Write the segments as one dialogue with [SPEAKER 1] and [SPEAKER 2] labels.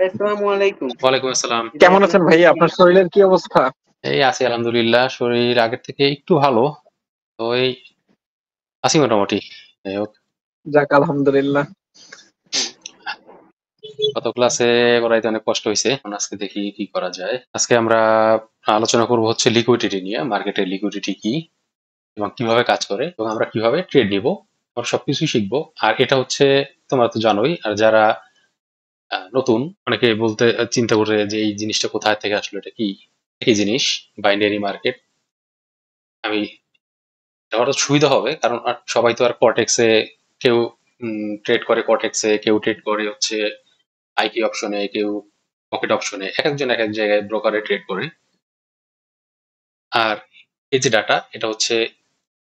[SPEAKER 1] আসসালামু আলাইকুম।
[SPEAKER 2] ওয়ালাইকুম আসসালাম।
[SPEAKER 1] কেমন আছেন ভাই? আপনার শরীরের কি অবস্থা?
[SPEAKER 2] এই আছি আলহামদুলিল্লাহ। শরীর আগের থেকে একটু ভালো। তো এই আছি মোটামুটি। যাই হোক,
[SPEAKER 1] যাক আলহামদুলিল্লাহ।
[SPEAKER 2] গত ক্লাসে করাইতে অনেক কষ্ট হইছে। এখন আজকে দেখি কি করা যায়। আজকে আমরা আলোচনা করব হচ্ছে লিকুইডিটি নিয়ে। মার্কেটের লিকুইডিটি কি এবং কিভাবে কাজ করে এবং আমরা কিভাবে ট্রেড নিব। আমরা সবকিছুই শিখবো। আর এটা হচ্ছে তোমরা তো জানোই। আর যারা নতুন, অনেকে বলতে চিন্তা করে যে এই জিনিসটা কোথায় থেকে আসলো, এটা কি? একই জিনিস, বাইনারি মার্কেট। আমি এটা হঠাৎ সুবিধা হবে কারণ সবাই তো আর কর্টেক্সে, কেউ ট্রেড করে কর্টেক্সে, কেউ ট্রেড করে হচ্ছে আইকি অপশনে, কেউ পকেট অপশনে, এক একজন এক এক জায়গায় ব্রোকারে ট্রেড করে। আর এই যে ডাটা, এটা হচ্ছে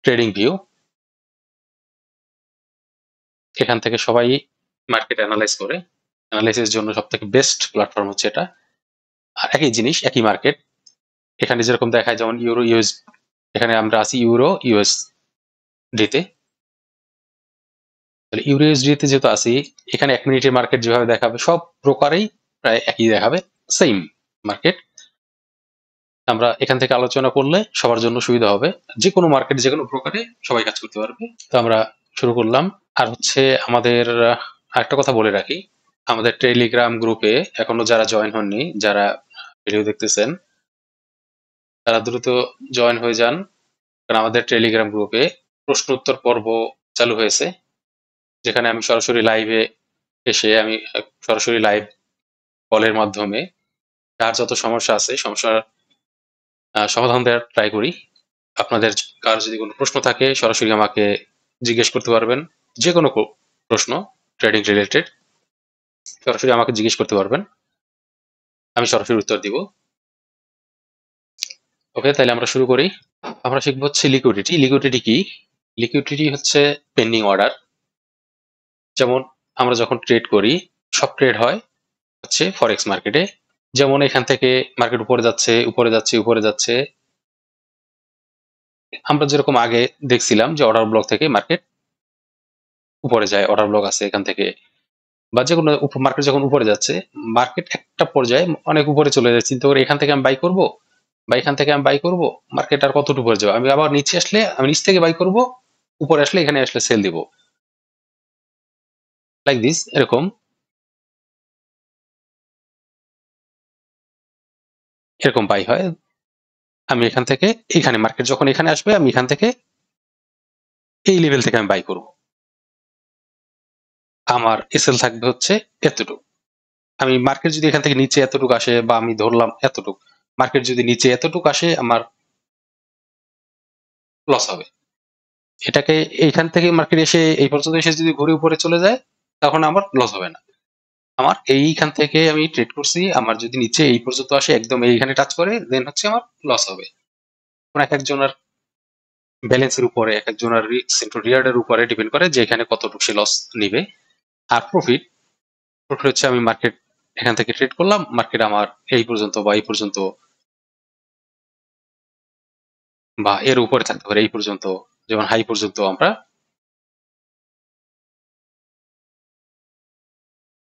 [SPEAKER 2] ট্রেডিং ভিউ। এখান থেকে সবাই মার্কেট অ্যানালাইজ করে। অ্যানালাইসিস জন্য সব থেকে বেস্ট প্ল্যাটফর্ম হচ্ছে এটা। আর একই জিনিস, একই মার্কেট। এখানে যেরকম দেখায়, যেমন ইউরো ইউএস, এখানে আমরা আছি ইউরো ইউএস ডিতে। তাহলে ইউরো ইউএসডি তে যেহেতু আছি, এখানে 1 মিনিটের মার্কেট যেভাবে দেখাবে সব ব্রোকারেই প্রায় একই দেখাবে, সেম মার্কেট। আমরা এখান থেকে আলোচনা করলে সবার জন্য সুবিধা হবে। যে কোনো মার্কেট, যে কোনো ব্রোকারে সবাই কাজ করতে পারবে। তো আমরা শুরু করলাম। আর হচ্ছে আমাদের আরেকটা কথা বলে রাখি, আমাদের টেলিগ্রাম গ্রুপে এখনো যারা জয়েন হননি, যারা ভিডিও দেখতেছেন, তারা দ্রুত জয়েন হয়ে যান। কারণ আমাদের টেলিগ্রাম গ্রুপে প্রশ্ন উত্তর পর্ব চালু হয়েছে, যেখানে আমি সরাসরি লাইভে এসে আমি সরাসরি লাইভ কলের মাধ্যমে যার যত সমস্যা আছে সমস্যার সমাধান দেওয়ার ট্রাই করি। আপনাদের কার যদি কোনো প্রশ্ন থাকে সরাসরি আমাকে জিজ্ঞেস করতে পারবেন। যে কোনো প্রশ্ন ট্রেডিং রিলেটেড সরাসরি আমাকে জিজ্ঞেস করতে পারবেন, আমি সরাসরি উত্তর দিব। ওকে, তাহলে আমরা শুরু করি। আমরা শিখবো হচ্ছে লিকুইডিটি। লিকুইডিটি কি? লিকুইডিটি হচ্ছে পেন্ডিং অর্ডার। যেমন আমরা যখন ট্রেড করি, সব ট্রেড হয় হচ্ছে ফরেক্স মার্কেটে। যেমন এখান থেকে মার্কেট উপরে যাচ্ছে, উপরে যাচ্ছে, উপরে যাচ্ছে। আমরা যেরকম আগে দেখছিলাম যে অর্ডার ব্লক থেকে মার্কেট উপরে যায়, অর্ডার ব্লক আছে এখান থেকে, বা যে কোনো মার্কেট যখন উপরে যাচ্ছে, মার্কেট একটা পর্যায়ে অনেক উপরে চলে যায়, চিন্তা করে এখান থেকে আমি বাই করব, বা এখান থেকে আমি বাই করব, মার্কেট আর কতটুকু উপরে যাবে, আমি আবার নিচে আসলে আমি নিচ থেকে বাই করব, উপরে আসলে এখানে আসলে সেল দিব, লাইক দিস, এরকম এরকম বাই হয়। আমি এখান থেকে এখানে, মার্কেট যখন এখানে আসবে আমি এখান থেকে এই লেভেল থেকে আমি বাই করব, আমার এসএল থাকবে হচ্ছে এতটুকু। আমি মার্কেট যদি এখান থেকে নিচে এতটুকু আসে, বা আমি ধরলাম এতটুকু, মার্কেট যদি নিচে এতটুকু আসে আমার লস হবে। এটাকে এইখান থেকে মার্কেট এসে এই পর্যন্ত এসে যদি ঘুরে উপরে চলে যায়, তখন আমার লস হবে না। আমার এইখান থেকে আমি ট্রেড করছি, আমার যদি নিচে এই পর্যন্ত আসে, একদম এইখানে টাচ করে, দেন হচ্ছে আমার লস হবে। এক একজনের ব্যালেন্সের উপরে, এক একজনের রিস্ক ইনটু রিওয়ার্ডের উপরে ডিপেন্ড করে যে এখানে কতটুকু সে লস নিবে। আর প্রফিট, প্রফিট হচ্ছে আমি মার্কেট এখান থেকে ট্রেড করলাম, মার্কেট আমার এই পর্যন্ত বা এই পর্যন্ত বা এর উপরে থাকতে পারে, এই পর্যন্ত, যেমন হাই পর্যন্ত আমরা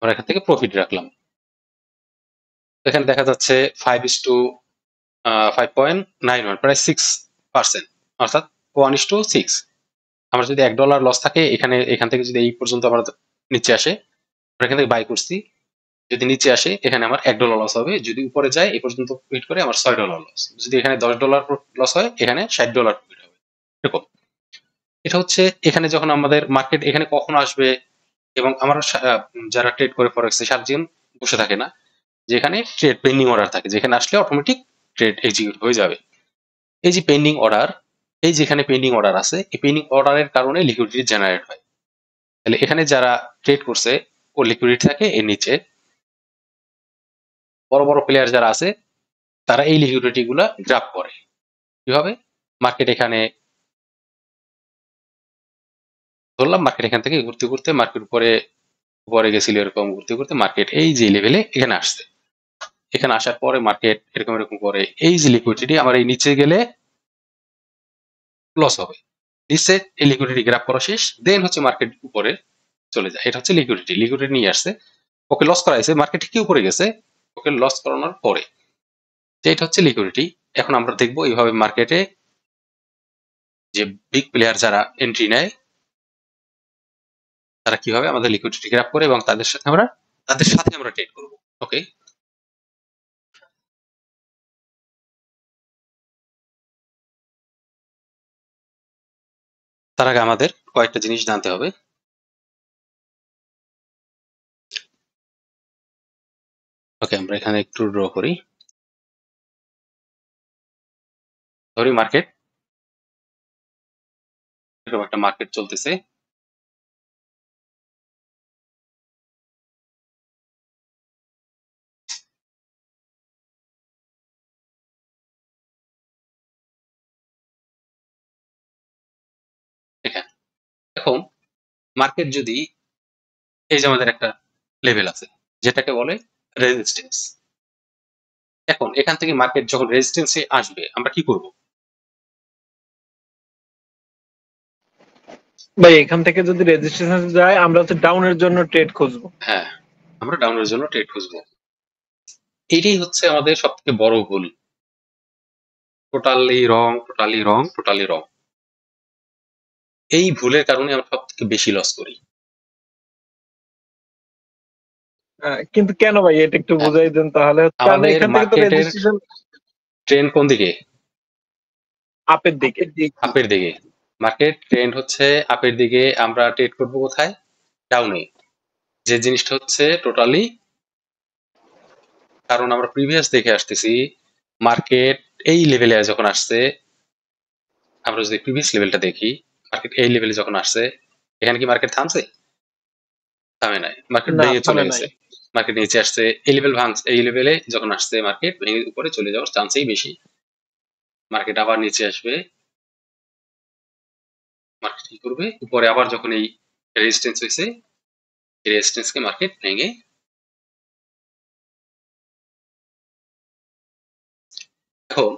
[SPEAKER 2] এখান থেকে প্রফিট রাখলাম। এখানে দেখা যাচ্ছে 5:5.91, প্রায় 6%, অর্থাৎ 1:6। আমরা যদি $1 লস থাকে এখানে, এখান থেকে যদি এই পর্যন্ত আমরা নিচে আসে, আমরা এখান থেকে বাই করছি, যদি নিচে আসে এখানে আমার $1 লস হবে, যদি উপরে যায় এই পর্যন্ত প্রফিট করে আমার $6 লস, যদি এখানে $10 লস হয় এখানে $60 প্রফিট হবে, এরকম। এটা হচ্ছে এখানে যখন আমাদের মার্কেট এখানে কখন আসবে, এবং আমরা যারা ট্রেড করে ফরেক্সে সারাদিন বসে থাকে না, যেখানে ট্রেড পেন্ডিং অর্ডার থাকে, যেখানে আসলে অটোমেটিক ট্রেড এক্সিকিউট হয়ে যাবে। এই যে পেন্ডিং অর্ডার, এই যেখানে পেন্ডিং অর্ডার আছে, এই পেন্ডিং অর্ডারের কারণে লিকুইডিটি জেনারেট হয়। তাহলে এখানে যারা ট্রেড করছে ও লিকুইডিটি থাকে এর নিচে, বড় বড় প্লেয়ার যারা আছে তারা এই লিকুইডিটি গুলা গ্রাব করে। কিভাবে? মার্কেট এখানে ধরলাম, মার্কেট এখান থেকে ঘুরতে ঘুরতে মার্কেট উপরে উপরে গেছিল, এরকম ঘুরতে ঘুরতে মার্কেট এই যে লেভেলে এখানে আসছে। এখানে আসার পরে মার্কেট এরকম এরকম করে, এই যে লিকুইডিটি আমার এই নিচে গেলে লস হবে, নিচে এই লিকুইডিটি গ্রাব করা শেষ, দেন হচ্ছে মার্কেট উপরে চলে যায়। এটা হচ্ছে লিকুইডিটি, লিকুইডিটি নিয়ে আসছে। ওকে লস করাইছে, মার্কেট কি উপরে গেছে, ওকে লস করানোর পরে, তো এটা হচ্ছে লিকুইডিটি। এখন আমরা দেখবো এইভাবে মার্কেটে যে বিগ প্লেয়ার যারা এন্ট্রি নেয় তারা কিভাবে আমাদের লিকুইডিটি গ্র্যাব করে এবং তাদের সাথে আমরা ট্রেড করব। ওকে, তার আগে আমাদের কয়েকটা জিনিস জানতে হবে। ওকে, আমরা এখানে একটু ড্র করি। ধরি মার্কেট, এরকম একটা মার্কেট চলতেছে। এখানে এখন মার্কেট যদি, এই যে আমাদের একটা লেভেল আছে যেটাকে বলে রেজিস্ট্যান্স। এখন এখান থেকে মার্কেট যখন রেজিস্ট্যান্সে আসবে আমরা কি করব?
[SPEAKER 1] ভাই এখান থেকে যদি রেজিস্ট্রেশন যায় আমরা হচ্ছে ডাউনের জন্য ট্রেড খুঁজবো।
[SPEAKER 2] হ্যাঁ, আমরা ডাউনের জন্য ট্রেড খুঁজবো। এটাই হচ্ছে আমাদের সব থেকে বড় ভুল। টোটালি রং, টোটালি রং, টোটালি রং। এই ভুলের কারণে আমরা সব থেকে বেশি লস করি।
[SPEAKER 1] কিন্তু কেন ভাই এটা একটু
[SPEAKER 2] হ্যাঁ,
[SPEAKER 1] বুঝাই দেন তাহলে। কারণ
[SPEAKER 2] আমাদের
[SPEAKER 1] এখান থেকে তো
[SPEAKER 2] মার্কেটের
[SPEAKER 1] রেজিস্ট্রেশন
[SPEAKER 2] ট্রেন্ড কোন দিকে?
[SPEAKER 1] আপের দিকে।
[SPEAKER 2] আপের দিকে। মার্কেট ট্রেন্ড হচ্ছে আপের দিকে, আমরা ট্রেড করব কোথায়? ডাউনে। যে জিনিসটা হচ্ছে টোটালি, কারণ আমরা প্রিভিয়াস দেখে আসতেছি মার্কেট এই লেভেলে যখন আসছে, আমরা যদি প্রিভিয়াস লেভেলটা দেখি, মার্কেট এই লেভেলে যখন আসছে, এখানে কি মার্কেট থামছে? থামে নাই, মার্কেট
[SPEAKER 1] না
[SPEAKER 2] ভেঙে চলে
[SPEAKER 1] থামে নাই।
[SPEAKER 2] গেছে। মার্কেট নিচে আসছে, এই লেভেল ভাঙছে, এই লেভেলে যখন আসছে মার্কেট ভেঙে উপরে চলে যাওয়ার চান্সই বেশি। মার্কেট আবার নিচে আসবে, মার্কেট কি করবে? উপরে আবার যখন এই রেজিস্ট্যান্স হয়েছে, এই রেজিস্ট্যান্সকে মার্কেট ভেঙে, এখন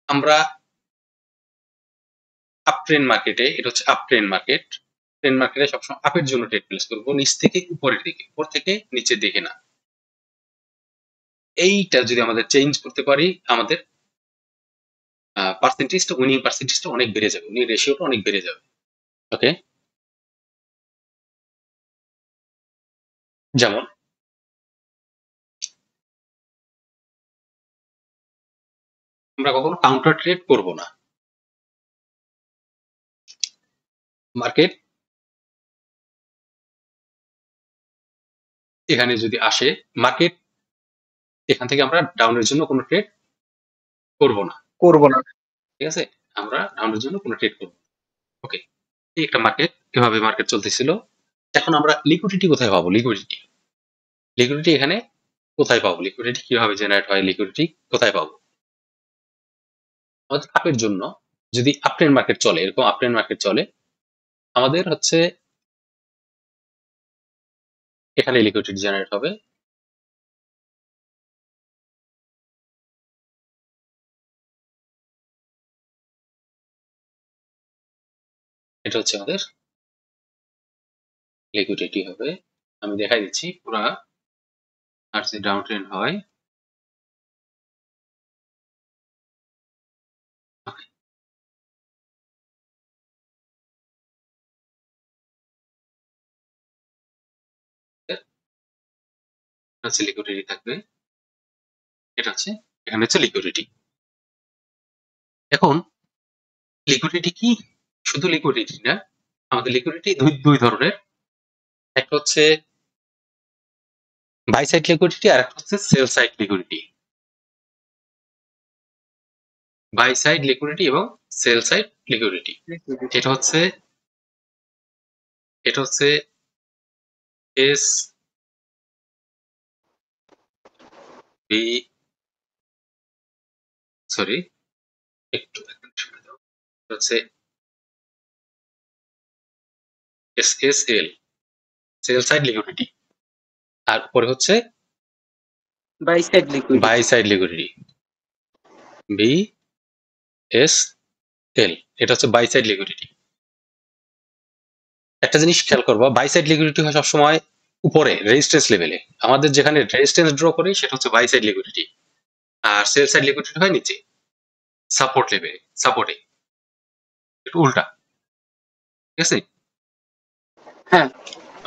[SPEAKER 2] আমরা আপ ট্রেন্ড মার্কেটে, এটা হচ্ছে আপ ট্রেন্ড মার্কেট, ট্রেন্ড মার্কেটে সবসময় আপের জন্য ট্রেড প্লেস করবো, নিচ থেকে উপরের দিকে, উপর থেকে নিচের দিকে না। এইটা যদি আমাদের চেঞ্জ করতে পারি, আমাদের পার্সেন্টেজটা, উইনিং পার্সেন্টেজটা অনেক বেড়ে যাবে, উইনিং রেশিওটা অনেক বেড়ে যাবে। ওকে, যেমন আমরা কখনো কাউন্টার ট্রেড করব না। মার্কেট এখানে যদি আসে, মার্কেট এখান থেকে আমরা ডাউনের জন্য কোনো ট্রেড করব না।
[SPEAKER 1] করবো না।
[SPEAKER 2] ঠিক আছে, আমরা ডাউনের জন্য কোনো ট্রেড করব। ওকে, এই একটা মার্কেট, এভাবে মার্কেট চলতেছিল। এখন আমরা লিকুইডিটি কোথায় পাবো? লিকুইডিটি, লিকুইডিটি এখানে কোথায় পাবো? লিকুইডিটি কিভাবে জেনারেট হয়? লিকুইডিটি কোথায় পাবো? আমাদের আপের জন্য যদি আপট্রেন্ড মার্কেট চলে, এরকম আপট্রেন্ড মার্কেট চলে, আমাদের হচ্ছে এখানে লিকুইডিটি জেনারেট হবে। এটা হচ্ছে আমাদের লিকুইডিটি হবে। আমি দেখাই দিচ্ছি পুরা, আর যদি ডাউন ট্রেন্ড হয়, এটা হচ্ছে লিকুইডিটি থাকবে। এটা হচ্ছে, এখানে হচ্ছে লিকুইডিটি। এখন লিকুইডিটি কি? শুধু লিকুইডিটি না, আমাদের লিকুইডিটি দুই ধরনের। একটা হচ্ছে বাই সাইড লিকুইডিটি, আর একটা হচ্ছে sell side liquidity. Buy side liquidity এবং সেল সাইড লিকুইডিটি, এটা হচ্ছে এস বি, সরি একটু হচ্ছে S S L, sell side liquidity. আর উপরে হচ্ছে
[SPEAKER 1] buy side liquidity.
[SPEAKER 2] Buy side liquidity, B S L, এটা হচ্ছে বাই সাইড লিকুইডিটি। একটা জিনিস খেয়াল করবো, বাই সাইড লিকুইডিটি হয় সবসময় উপরে রেজিস্ট্যান্স লেভেলে, আমাদের যেখানে রেজিস্ট্যান্স ড্র করি সেটা হচ্ছে বাই সাইড লিকুইডিটি, আর সেল সাইড লিকুইডিটি হয় নিচে সাপোর্ট লেভেলে, সাপোর্টে, একটু উল্টা। ঠিক আছে?
[SPEAKER 1] হ্যাঁ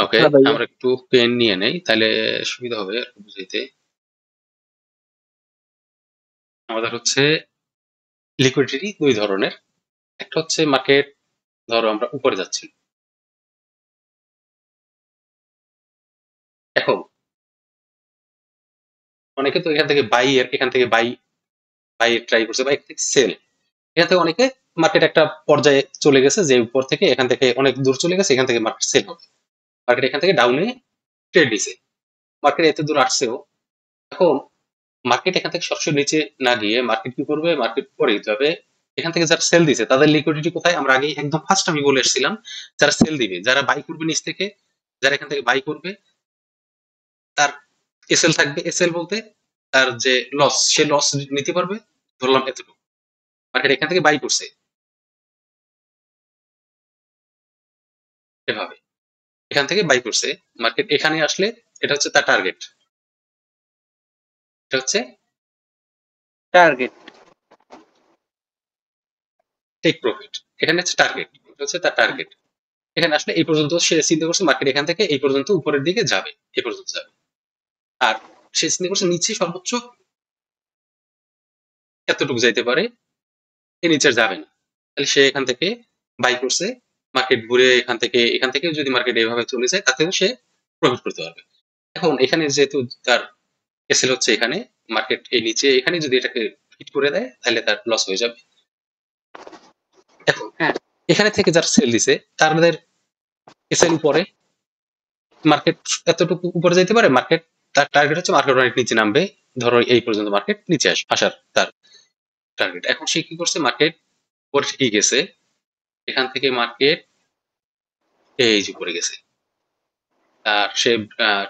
[SPEAKER 2] ওকে,
[SPEAKER 1] হ্যাঁ ভাইয়া।
[SPEAKER 2] আমরা একটু পেন নিয়ে নেই তাহলে সুবিধা হবে আর কি বুঝাইতে। আমাদের হচ্ছে লিকুইডিটি দুই ধরনের, একটা হচ্ছে মার্কেট, ধরো আমরা উপরে যাচ্ছি, এখন অনেকে তো এখান থেকে বাই এর, এখান থেকে বাই বাই ট্রাই করছে, বাই থেকে সেল, এখান থেকে অনেকে মার্কেট একটা পর্যায়ে চলে গেছে যে উপর থেকে এখান থেকে অনেক দূর চলে গেছে, এখান থেকে মার্কেট সেল হবে, মার্কেট এখান থেকে ডাউনে ট্রেড দিছে, মার্কেট এত দূর আসছেও, এখন মার্কেট এখান থেকে সরাসরি নিচে না গিয়ে মার্কেট কি করবে, মার্কেট পরে দিতে হবে, এখান থেকে যারা সেল দিছে তাদের লিকুইডিটি কোথায়, আমরা আগে একদম ফার্স্ট আমি বলে এসেছিলাম, যারা সেল দিবে, যারা বাই করবে নিচ থেকে, যারা এখান থেকে বাই করবে তার এসএল থাকবে, এসএল বলতে তার যে লস, সে লস নিতে পারবে, ধরলাম এতটুকু, মার্কেট এখান থেকে বাই করছে এভাবে, এখান থেকে বাই করছে, মার্কেট এখানে আসলে এটা হচ্ছে তার টার্গেট, এটা হচ্ছে
[SPEAKER 1] টার্গেট।
[SPEAKER 2] টেক প্রফিট, এখানে হচ্ছে টার্গেট, এটা হচ্ছে তার টার্গেট, এখানে আসলে এই পর্যন্ত সে চিন্তা করছে মার্কেট এখান থেকে এই পর্যন্ত উপরের দিকে যাবে, এই পর্যন্ত যাবে, আর সে চিন্তা করছে নিচে সর্বোচ্চ এতটুকু যাইতে পারে, এর নিচে আর যাবে না, তাহলে সে এখান থেকে বাই করছে, মার্কেট ঘুরে এখান থেকে যদি মার্কেট এইভাবে চলে যায় তাতেও সে প্রফিট করতে পারবে। এখন এখানে যেহেতু তার এসএল হচ্ছে এখানে, মার্কেট এই নিচে এখানে যদি এটাকে হিট করে দেয় তাহলে তার লস হয়ে যাবে। এখন
[SPEAKER 1] হ্যাঁ
[SPEAKER 2] এখানে থেকে যারা সেল দিছে তাদের এসএল উপরে, মার্কেট এতটুকু উপরে যাইতে পারে, মার্কেট তার টার্গেট হচ্ছে মার্কেট অনেক নিচে নামবে, ধরো এই পর্যন্ত মার্কেট নিচে আসার তার টার্গেট, এখন সে কি করছে, মার্কেট উপরে ঠিকই গেছে, এখান থেকে মার্কেট এই যে উপরে গেছে, আর সে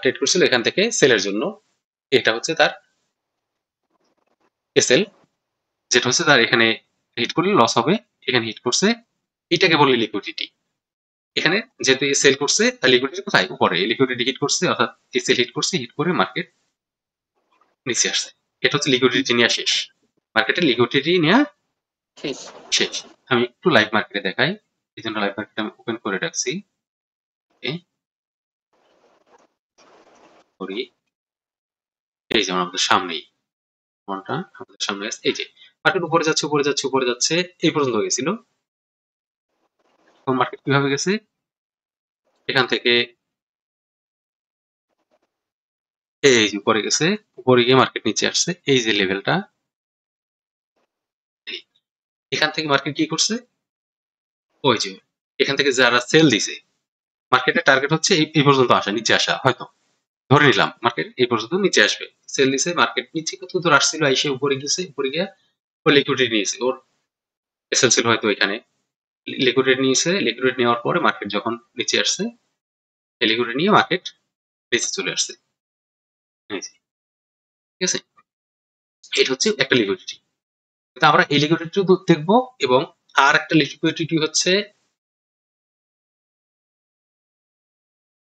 [SPEAKER 2] ট্রেড করছিল এখান থেকে সেলের জন্য, এটা হচ্ছে তার এসএল, যেটা হচ্ছে তার এখানে হিট করলে লস হবে, এখানে হিট করছে, এটাকে বলে লিকুইডিটি, এখানে যেহেতু সেল করছে তার লিকুইডিটি কোথায়, উপরে, লিকুইডিটি হিট করছে অর্থাৎ সেল হিট করছে, হিট করে মার্কেট নিচে আসছে, এটা হচ্ছে লিকুইডিটি নেওয়া শেষ, মার্কেটের লিকুইডিটি নেওয়া
[SPEAKER 1] শেষ।
[SPEAKER 2] শেষ। আমি একটু লাইভ মার্কেটে দেখাই, এই জন্য লাইভ মার্কেট আমি ওপেন করে রাখছি, Okay, করি, এই যেমন আমাদের সামনেই কোনটা আমাদের সামনে আছে, এই যে মার্কেট উপরে যাচ্ছে উপরে যাচ্ছে উপরে যাচ্ছে, এই পর্যন্ত গেছিল, এখন মার্কেট কিভাবে গেছে, এখান থেকে এই যে উপরে গেছে, উপরে গিয়ে মার্কেট নিচে আসছে, এই যে লেভেলটা, এখান থেকে মার্কেট কি করছে, ওই যে এখান থেকে যারা সেল দিছে, মার্কেটের টার্গেট হচ্ছে এই পর্যন্ত আসা, নিচে আসা, হয়তো ধরে নিলাম মার্কেট এই পর্যন্ত নিচে আসবে, সেল দিছে, মার্কেট নিচে কত দূর আসছিল, এসে উপরে গেছে, উপরে গিয়ে ও লিকুইডিটি নিয়েছে, ওর এসএল ছিল হয়তো এখানে, লিকুইডিটি নিয়েছে, লিকুইডিটি নেওয়ার পরে মার্কেট যখন নিচে আসছে, এই লিকুইডিটি নিয়ে মার্কেট নিচে চলে আসছে, এই যে, ঠিক আছে, এটা হচ্ছে একটা লিকুইডিটি, তো আমরা এই লিকুইডিটি দেখবো, এবং আর একটা লিকুইডিটি হচ্ছে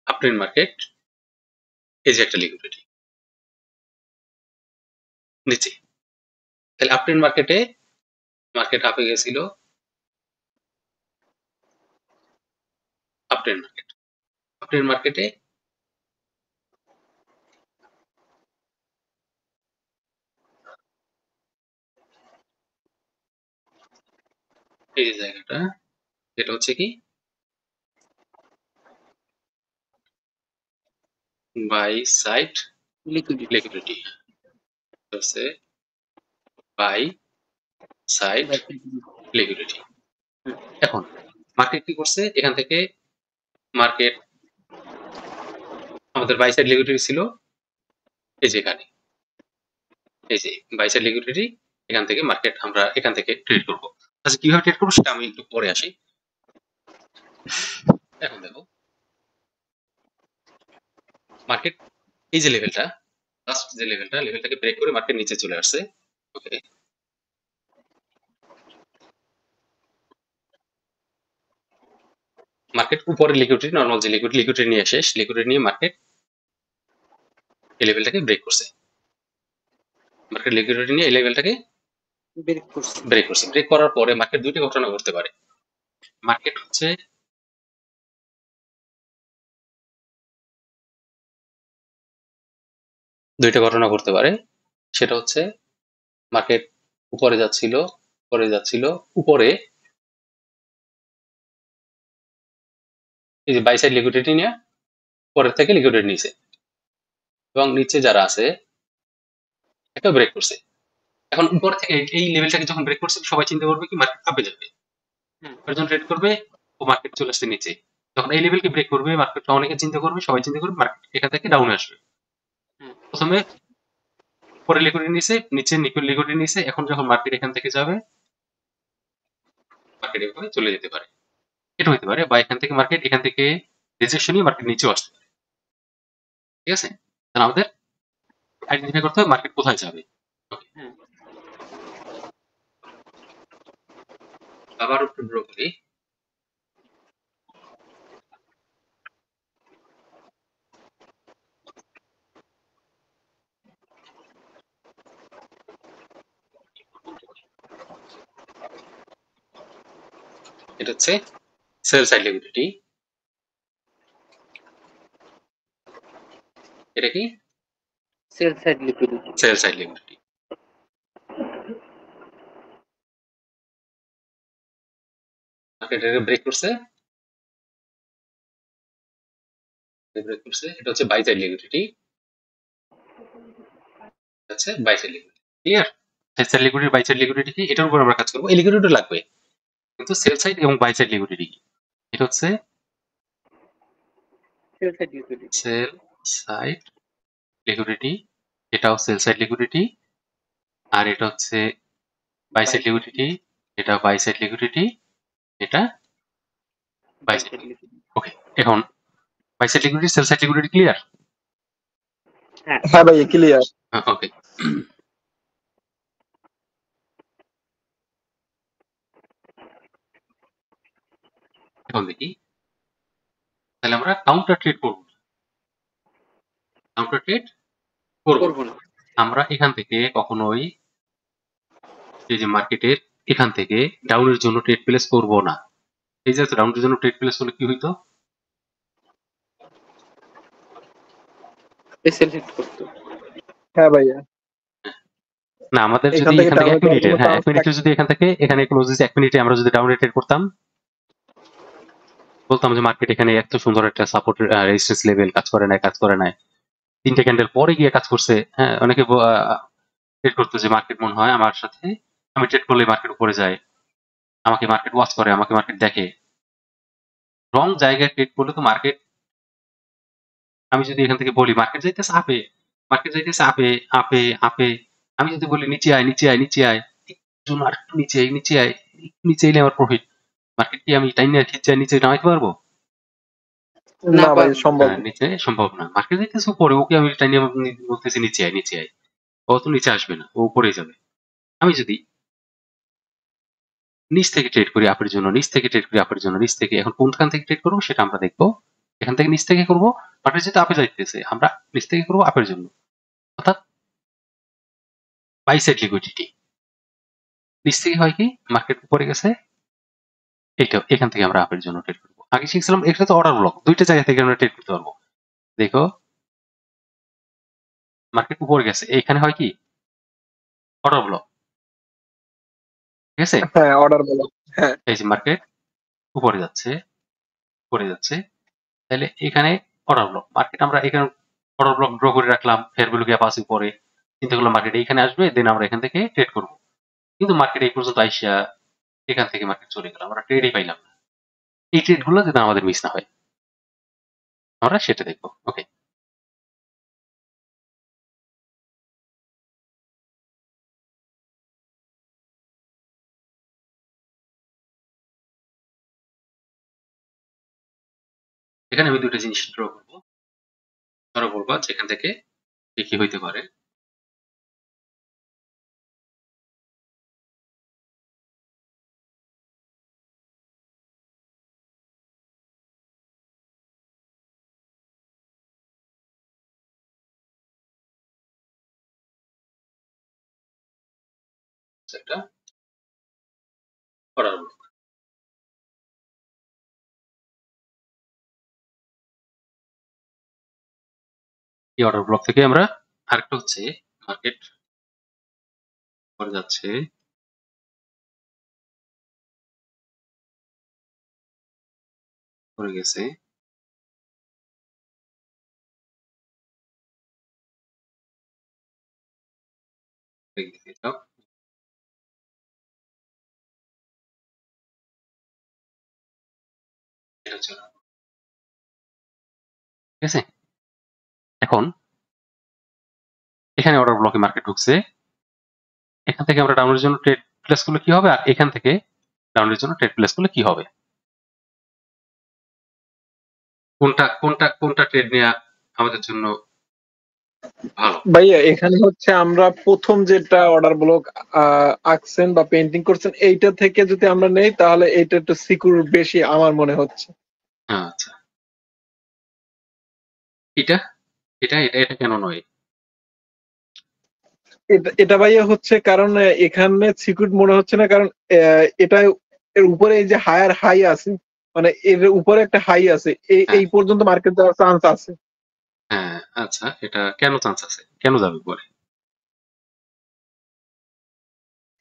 [SPEAKER 2] আপট্রেন্ড মার্কেট, এই যে একটা লিকুইডিটি নিচে, তাহলে আপট্রেন্ড মার্কেটে মার্কেট আপে গেছিল, আপট্রেন্ড মার্কেট, আপট্রেন্ড মার্কেটে এই যে জায়গাটা, এটা হচ্ছে কি বাই সাইড
[SPEAKER 1] লিকুইডিটি।
[SPEAKER 2] লিকুইডিটি, হচ্ছে বাই সাইড লিকুইডিটি। এখন মার্কেট কি করছে, এখান থেকে মার্কেট আমাদের বাই সাইড লিকুইডিটি ছিল এই যে এখানে, এই যে বাই সাইড লিকুইডিটি, এখান থেকে মার্কেট আমরা এখান থেকে ট্রেড করব, আচ্ছা কিভাবে ট্রেড করবো সেটা আমি একটু পরে আসি। এখন দেখো মার্কেট এই যে লেভেলটা, লাস্ট যে লেভেলটা, লেভেলটাকে ব্রেক করে মার্কেট নিচে চলে আসছে, ওকে, মার্কেট উপরে লিকুইডিটি, নরমাল যে লিকুইডিটি নিয়ে শেষ, লিকুইডিটি নিয়ে মার্কেট এই লেভেলটাকে ব্রেক করছে, মার্কেট লিকুইডিটি নিয়ে এই লেভেলটাকে
[SPEAKER 1] ব্রেক করছে।
[SPEAKER 2] ব্রেক করছে। ব্রেক করার পরে মার্কেট দুইটা ঘটনা ঘটতে পারে। মার্কেট হচ্ছে দুইটা ঘটনা ঘটতে পারে, সেটা হচ্ছে মার্কেট উপরে যাচ্ছিল, উপরে এই যে বাই সাইড লিকুইডিটি নিয়ে পরের থেকে লিকুইডিটি নিয়েছে, এবং নিচে যারা আছে একটা ব্রেক করছে। এখন উপর থেকে এই লেভেলটাকে যখন ব্রেক করছে সবাই চিন্তা করবে কি মার্কেট আপে যাবে, একজন ট্রেড করবে ও মার্কেট চলে আসছে নিচে। যখন এই লেভেলকে ব্রেক করবে মার্কেটটা অনেকে চিন্তা করবে, সবাই চিন্তা করবে মার্কেট এখান থেকে ডাউনে আসবে। প্রথমে পরে লিকুইডিটি নিচে, নিচে লিকুইডিটি নিচে, এখন যখন মার্কেট এখান থেকে যাবে মার্কেট এভাবে চলে যেতে পারে, এটা হতে পারে। বা এখান থেকে মার্কেট এখান থেকে রিজেকশন নিয়ে মার্কেট নিচেও আসতে পারে। ঠিক আছে, তাহলে আমাদের আইডেন্টিফাই করতে হবে মার্কেট কোথায় যাবে। আবার একটু ড্র করি। এটা হচ্ছে সেল সাইড লিকুইডিটি, এটা কি
[SPEAKER 1] sell side liquidity.
[SPEAKER 2] Sell side liquidity. Market এটা ব্রেক করছে, এটা হচ্ছে বাই সাইড লিকুইডিটি, হচ্ছে buy side liquidity. Clear? Sell liquidity buy side liquidity কি, এটার উপর আমরা কাজ করবো। এই লিকুইডিটি লাগবে, কিন্তু সেল সাইড এবং বাই সাইড লিকুইডিটি কি, এটা হচ্ছে
[SPEAKER 1] sell side liquidity.
[SPEAKER 2] Sell side liquidity, এটাও সেল সাইড লিকুইডিটি, আর এটা হচ্ছে বাই সাইড লিকুইডিটি, এটা বাই সাইড লিকুইডিটি, এটা বাই সাইড লিকুইডিটি। ওকে, এখন buy side liquidity sell side liquidity clear?
[SPEAKER 1] হ্যাঁ ভাইয়া ক্লিয়ার।
[SPEAKER 2] ওকে, এখন দেখি তাহলে আমরা কাউন্টার ট্রেড করব। কাউন্টার ট্রেড করব না। আমরা এখান থেকে কখনোই এই যে মার্কেটের এখান থেকে ডাউনের জন্য ট্রেড প্লেস করব না। এই যে ডাউনের জন্য ট্রেড প্লেস হলে কি হইতো,
[SPEAKER 1] এসএল হিট করতে। হ্যাঁ ভাইয়া।
[SPEAKER 2] না আমাদের
[SPEAKER 1] এখান
[SPEAKER 2] যদি
[SPEAKER 1] থেকে
[SPEAKER 2] এখান থেকে
[SPEAKER 1] ডাউনে
[SPEAKER 2] এক
[SPEAKER 1] যাওয়ার
[SPEAKER 2] মিনিটের,
[SPEAKER 1] কোনো
[SPEAKER 2] হ্যাঁ এক
[SPEAKER 1] চান্স
[SPEAKER 2] মিনিটে
[SPEAKER 1] থাকে?
[SPEAKER 2] যদি এখান থেকে এখানে ক্লোজ দিচ্ছে, এক মিনিটে আমরা যদি ডাউনে ট্রেড করতাম, বলতাম যে মার্কেট এখানে এত সুন্দর একটা সাপোর্ট রেজিস্ট্যান্স লেভেল কাজ করে নাই, কাজ করে নাই, তিনটে ক্যান্ডেল পরে গিয়ে কাজ করছে। হ্যাঁ, অনেকে ট্রেড করতো যে মার্কেট মনে হয় আমার সাথে, আমি ট্রেড করলে মার্কেট উপরে যায়, আমাকে মার্কেট ওয়াচ করে, আমাকে মার্কেট দেখে। রং জায়গায় ট্রেড করলে তো মার্কেট, আমি যদি এখান থেকে বলি মার্কেট যাইতেছে আপে, মার্কেট যাইতেছে আপে, আপে, আপে, আমি যদি বলি নিচে আয়, নিচে আয়, নিচে আয়, জন্য আর একটু নিচে আয়, নিচে আয়, নিচে এলে আমার প্রফিট, মার্কেট কি আমি টাইম নিয়ে খিচ্ছে নিচে নামাইতে পারবো?
[SPEAKER 1] না ভাই সম্ভব
[SPEAKER 2] হ্যাঁ,
[SPEAKER 1] না।
[SPEAKER 2] নিচে সম্ভব না। মার্কেট যাইতেছে উপরে, ওকে আমি টাইম বলতেছি নিচে আয়, নিচে আয়, ও তো নিচে আসবে না, ও উপরেই যাবে। আমি যদি নিচ থেকে ট্রেড করি আপের জন্য, নিচ থেকে ট্রেড করি আপের জন্য, নিচ থেকে, এখন কোনখান থেকে ট্রেড করবো সেটা আমরা দেখবো। এখান থেকে নিচ থেকে করবো, মার্কেট যেহেতু আপে যাইতেছে আমরা নিচ থেকে করবো আপের জন্য, অর্থাৎ বাই সাইড লিকুইডিটি। নিচ থেকে হয় কি মার্কেট উপরে গেছে, এইটা এখান থেকে আমরা আপের জন্য ট্রেড করবো। আগে শিখছিলাম এটা তো অর্ডার ব্লক, দুইটা জায়গা থেকে আমরা ট্রেড করতে পারবো। দেখো মার্কেট উপরে গেছে, এইখানে হয় কি অর্ডার ব্লক, ঠিক আছে?
[SPEAKER 1] হ্যাঁ অর্ডার বলো। হ্যাঁ
[SPEAKER 2] এই যে মার্কেট উপরে যাচ্ছে, উপরে যাচ্ছে, তাহলে এখানে অর্ডার ব্লক, মার্কেট আমরা এখানে অর্ডার ব্লক ড্র করে রাখলাম, ফেয়ার ভ্যালু গ্যাপ আছে উপরে, চিন্তা করলাম মার্কেট এইখানে আসবে, দেন আমরা এখান থেকে ট্রেড করবো। কিন্তু মার্কেট এই পর্যন্ত আইসা এখান থেকে মার্কেট চলে গেল, আমরা ট্রেডই পাইলাম না। এই ট্রেড গুলো যেন আমাদের মিস না হয়, আমরা সেটা দেখবো। ওকে, এখানে আমি দুইটা জিনিস ড্র করবো, ধরো বলবা যেখান থেকে কি কি হইতে পারে। হচ্ছে একটা অর্ডার ব্লক। এই অর্ডার ব্লক থেকে আমরা আরেকটা হচ্ছে মার্কেট পরে যাচ্ছে, পরে গেছে, পরে গেছে, এটাও। এটা হচ্ছে order block, ঠিক আছে। এখন এখানে অর্ডার ব্লকে মার্কেট ঢুকছে, এখান থেকে আমরা ডাউনের জন্য ট্রেড প্লেস করলে কি হবে, আর এখান থেকে ডাউনের জন্য ট্রেড প্লেস করলে কি হবে, কোনটা কোনটা কোনটা ট্রেড নেওয়া আমাদের জন্য ভালো?
[SPEAKER 1] ভাইয়া এখানে হচ্ছে আমরা প্রথম যেটা অর্ডার ব্লক আঁকছেন বা পেন্টিং করছেন এইটা থেকে যদি আমরা নেই তাহলে এটা একটু সিকিউর বেশি আমার মনে হচ্ছে।
[SPEAKER 2] আচ্ছা, এটা এটা এটা এটা কেন নয়?
[SPEAKER 1] এটা এটা ভাইয়া হচ্ছে কারণ এখানে সিকিউর মনে হচ্ছে না, কারণ এটা এর উপরে এই যে হায়ার হাই আছে, মানে এর উপরে একটা হাই আছে,
[SPEAKER 2] হ্যাঁ,
[SPEAKER 1] এই পর্যন্ত মার্কেট যাওয়ার চান্স আছে।
[SPEAKER 2] হ্যাঁ, আচ্ছা, এটা কেন চান্স আছে, কেন যাবে পরে?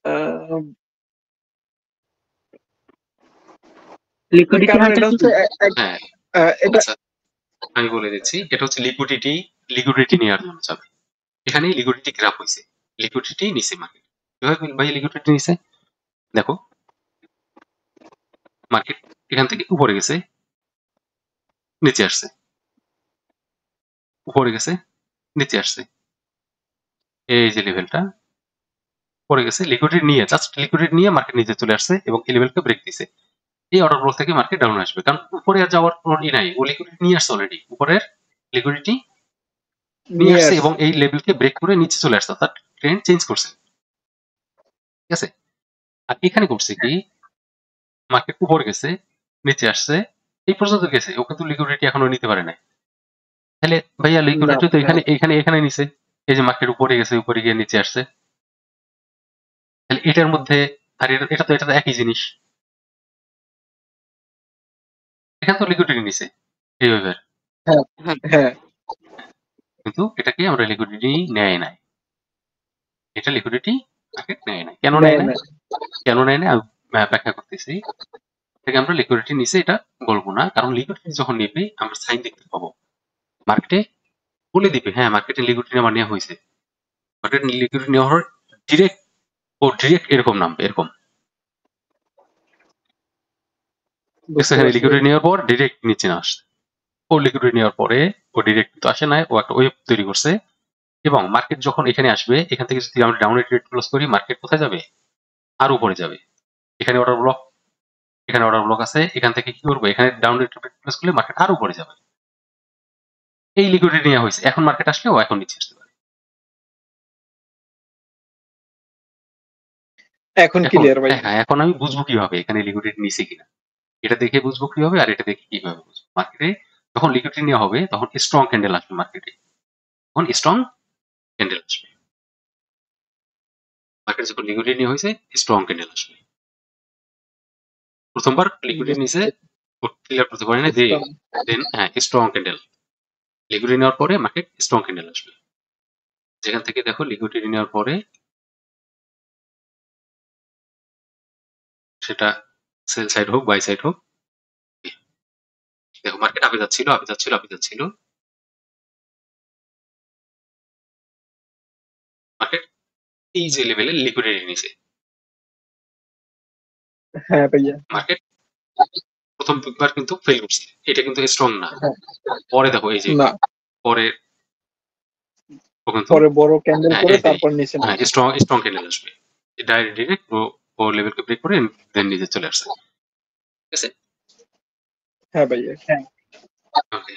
[SPEAKER 1] আহ,
[SPEAKER 3] লিকুইডিটি
[SPEAKER 1] কারণ
[SPEAKER 3] হান্টার
[SPEAKER 1] এটা
[SPEAKER 3] কি?
[SPEAKER 1] হচ্ছে
[SPEAKER 2] হ্যাঁ,
[SPEAKER 1] এটা
[SPEAKER 2] আচ্ছা, আমি বলে দিচ্ছি, এটা হচ্ছে লিকুইডিটি নেওয়ার জন্য যাবে। এখানে লিকুইডিটি গ্রাফ হয়েছে, লিকুইডিটি নিচে মার্কেট কিভাবে ভাই লিকুইডিটি নিচে, দেখো মার্কেট এখান থেকে উপরে গেছে, নিচে আসছে, উপরে গেছে, নিচে আসছে, এই যে লেভেলটা পড়ে গেছে, লিকুইডিটি নিয়ে জাস্ট লিকুইডিটি নিয়ে মার্কেট নিচে চলে আসছে এবং এই লেভেলকে ব্রেক দিছে। এই অর্ডার ব্লক থেকে মার্কেট ডাউন আসবে, কারণ উপরে আর যাওয়ার কোনো ই নাই, ও লিকুইডিটি নিয়ে আসছে অলরেডি, উপরের লিকুইডিটি নিয়ে
[SPEAKER 1] নিয়ে
[SPEAKER 2] আসছে এবং
[SPEAKER 1] আসছে।
[SPEAKER 2] এই লেভেলকে ব্রেক করে নিচে চলে আসছে, অর্থাৎ ট্রেন্ড চেঞ্জ করছে, ঠিক আছে। আর এখানে করছে কি, মার্কেট উপরে গেছে, নিচে আসছে, এই পর্যন্ত গেছে, ও কিন্তু লিকুইডিটি এখনো নিতে পারে না। তাহলে ভাইয়া
[SPEAKER 1] না,
[SPEAKER 2] লিকুইডিটি তো এখানে এখানে এখানে নিছে, এই যে মার্কেট উপরে গেছে, উপরে গিয়ে নিচে আসছে, তাহলে এটার মধ্যে আর এটা তো একই জিনিস, এখানে তো লিকুইডিটি নিছে এই ওয়েভের,
[SPEAKER 1] হ্যাঁ, হ্যাঁ,
[SPEAKER 2] কিন্তু এটাকে আমরা লিকুইডিটি নেয় নাই, এটা লিকুইডিটি মার্কেট নেয় নাই, কেন নেয়
[SPEAKER 1] নেয়
[SPEAKER 2] নাই,
[SPEAKER 1] না।
[SPEAKER 2] কেন নেয় না আমি ব্যাখ্যা করতেছি। এটাকে আমরা লিকুইডিটি নিচে এটা বলবো না, কারণ লিকুইডিটি যখন নেবে আমরা সাইন দেখতে পাবো, মার্কেটে বলে দিবে হ্যাঁ মার্কেটে লিকুইডিটি নেওয়া নেওয়া হয়েছে, মার্কেট লিকুইডিটি নেওয়া হওয়ার ডিরেক্ট, ও ডিরেক্ট এরকম নামবে এরকম,
[SPEAKER 1] বুঝতে
[SPEAKER 2] এখানে
[SPEAKER 1] পারছি ভাই।
[SPEAKER 2] লিকুইডিটি নেওয়ার পর ডিরেক্ট নিচে না আসছে, ও লিকুইডিটি নেওয়ার পরে ও ডিরেক্ট তো আসে না, ও একটা ওয়েভ তৈরি করছে, এবং মার্কেট যখন এখানে আসবে এখান থেকে যদি আমরা ডাউনে ট্রেড ক্লোজ করি মার্কেট কোথায় যাবে, আর উপরে যাবে। এখানে অর্ডার ব্লক, এখানে অর্ডার ব্লক আছে, এখান থেকে কি করবো, এখানে ডাউনে ট্রেড ক্লোজ করলে মার্কেট আর উপরে যাবে, এই লিকুইডিটি নেওয়া হয়েছে, এখন মার্কেট আসলে ও এখন নিচে আসতে পারে।
[SPEAKER 1] এখন
[SPEAKER 2] এখন
[SPEAKER 1] ক্লিয়ার ভাই।
[SPEAKER 2] হ্যাঁ হ্যাঁ, এখন আমি বুঝবো কিভাবে এখানে লিকুইডিটি নিচে কিনা, এটা দেখে বুঝবো কিভাবে, আর এটা দেখে কিভাবে বুঝবো, মার্কেটে যখন লিকুইডিটি নেওয়া হবে তখন স্ট্রং ক্যান্ডেল আসবে মার্কেটে, তখন স্ট্রং ক্যান্ডেল আসবে, মার্কেট যখন লিকুইডিটি নেওয়া হয়েছে স্ট্রং ক্যান্ডেল আসবে। প্রথমবার লিকুইডিটি নিচে ক্লিয়ার করতে পারে না, দেন হ্যাঁ স্ট্রং ক্যান্ডেল, লিকুইডিটি নেওয়ার পরে মার্কেট স্ট্রং ক্যান্ডেল আসবে, যেখান থেকে দেখো লিকুইডিটি নেওয়ার পরে সেটা সেল সাইড হোক বাই সাইড হোক, দেখো মার্কেট আপে যাচ্ছিল আপে যাচ্ছিল আপে যাচ্ছিল, মার্কেট এই যে লেভেলে লিকুইডিটি নিচে,
[SPEAKER 1] হ্যাঁ ভাইয়া।
[SPEAKER 2] মার্কেট প্রথম বার কিন্তু ফেল করছে, এটা কিন্তু স্ট্রং না,
[SPEAKER 1] হ্যাঁ,
[SPEAKER 2] পরে দেখো এই যে
[SPEAKER 1] না,
[SPEAKER 2] পরে ও কিন্তু
[SPEAKER 1] পরে বড় ক্যান্ডেল
[SPEAKER 2] হ্যাঁ
[SPEAKER 1] করে
[SPEAKER 2] এই যে
[SPEAKER 1] তারপর নিচে
[SPEAKER 2] হ্যাঁ
[SPEAKER 1] নামে।
[SPEAKER 2] স্ট্রং স্ট্রং ক্যান্ডেল আসবে, ডাইরেক্ট ও লেভেলকে ব্রেক করে দেন নিচে চলে আসছে, ঠিক আছে।
[SPEAKER 1] হ্যাঁ ভাইয়া। হ্যাঁ,
[SPEAKER 2] ওকে,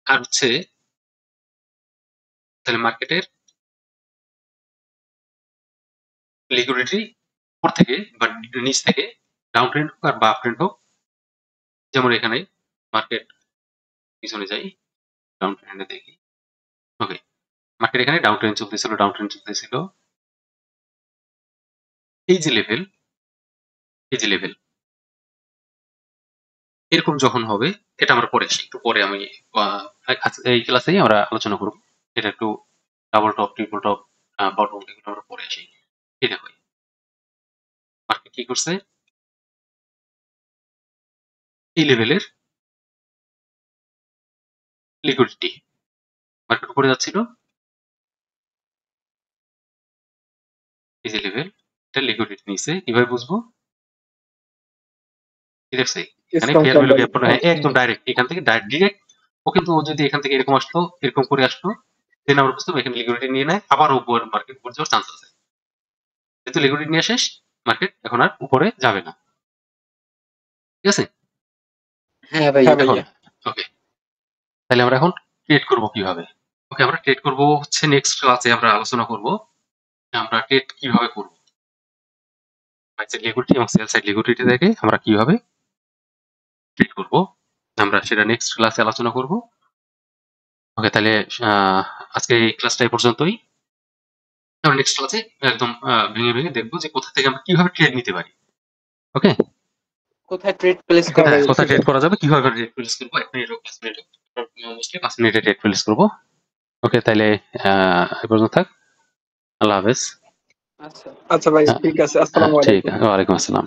[SPEAKER 2] আর হচ্ছে তাহলে মার্কেটের লিকুইডিটি উপর থেকে বা নিচ থেকে ডাউন ট্রেন্ড হোক আর বা আপ ট্রেন্ড হোক, যেমন এখানে মার্কেট পিছনে যাই, ডাউন ট্রেন্ডে দেখি ওকে, মার্কেট এখানে ডাউন ট্রেন্ড চলতেছিল। এই যে লেভেল, এরকম যখন হবে, এটা আমরা পরে আসি, একটু পরে আমি এই ক্লাসেই আমরা আলোচনা করব। এটা একটু double top, triple top, bottom, এগুলো আমরা পরে আসি। এই দেখো মার্কেট কি করছে, এই লেভেলের লিকুইডিটি, মার্কেট উপরে যাচ্ছিল, এই যে লেভেল, এটা লিকুইডিটি নিছে। কিভাবে বুঝবো? ঠিক আছে, এখানে
[SPEAKER 1] strong
[SPEAKER 2] fair value
[SPEAKER 1] candle.
[SPEAKER 2] Gap হ্যাঁ একদম ডাইরেক্ট এখান থেকে ডিরেক্ট। ও কিন্তু ও যদি এখান থেকে এরকম আসলো, এরকম করে আসলো, দেন আমরা বুঝতে পারবো এখানে লিকুইডিটি নিয়ে নেয়, আবার উপর মার্কেট উপর যাওয়ার চান্স আছে। যেহেতু লিকুইডিটি নিয়ে শেষ, মার্কেট এখন আর উপরে যাবে না। ঠিক আছে,
[SPEAKER 3] হ্যাঁ
[SPEAKER 1] হ্যাঁ
[SPEAKER 3] ভাইয়া।
[SPEAKER 1] ভাইয়া।
[SPEAKER 2] ওকে, তাহলে আমরা এখন ট্রেড করব কিভাবে? ওকে, আমরা ট্রেড করব হচ্ছে নেক্সট ক্লাসে আমরা আলোচনা করব আমরা ট্রেড কিভাবে করব। বাই সাইড লিকুইডিটি এবং সেল সাইড লিকুইডিটি দেখে আমরা কিভাবে ট্রেড করব, আমরা সেটা নেক্সট ক্লাসে আলোচনা করব। ওকে, তাহলে আজকে এই ক্লাসটা এই পর্যন্তই। আমরা নেক্সট ক্লাসে একদম ভেঙে ভেঙে দেখবো যে কোথা থেকে আমরা কিভাবে ট্রেড নিতে পারি। ওকে,
[SPEAKER 3] কোথায় ট্রেড প্লেস
[SPEAKER 1] হ্যাঁ
[SPEAKER 3] করা
[SPEAKER 1] ভাই,
[SPEAKER 3] যায়?
[SPEAKER 2] কোথায়
[SPEAKER 1] ঠিক
[SPEAKER 2] ট্রেড
[SPEAKER 1] আছে।
[SPEAKER 2] করা যাবে, কিভাবে ট্রেড প্লেস করবো, 1 মিনিট হোক 5 মিনিট হোক, মোস্টলি 5 মিনিটে ট্রেড প্লেস করবো। ওকে, তাহলে এই পর্যন্ত থাক। আল্লাহ হাফেজ।
[SPEAKER 3] আচ্ছা।
[SPEAKER 1] আচ্ছা ভাই, ঠিক আছে। আসসালামু
[SPEAKER 2] ঠিক
[SPEAKER 1] আলাইকুম।
[SPEAKER 2] আছে, ওয়ালাইকুম আসসালাম।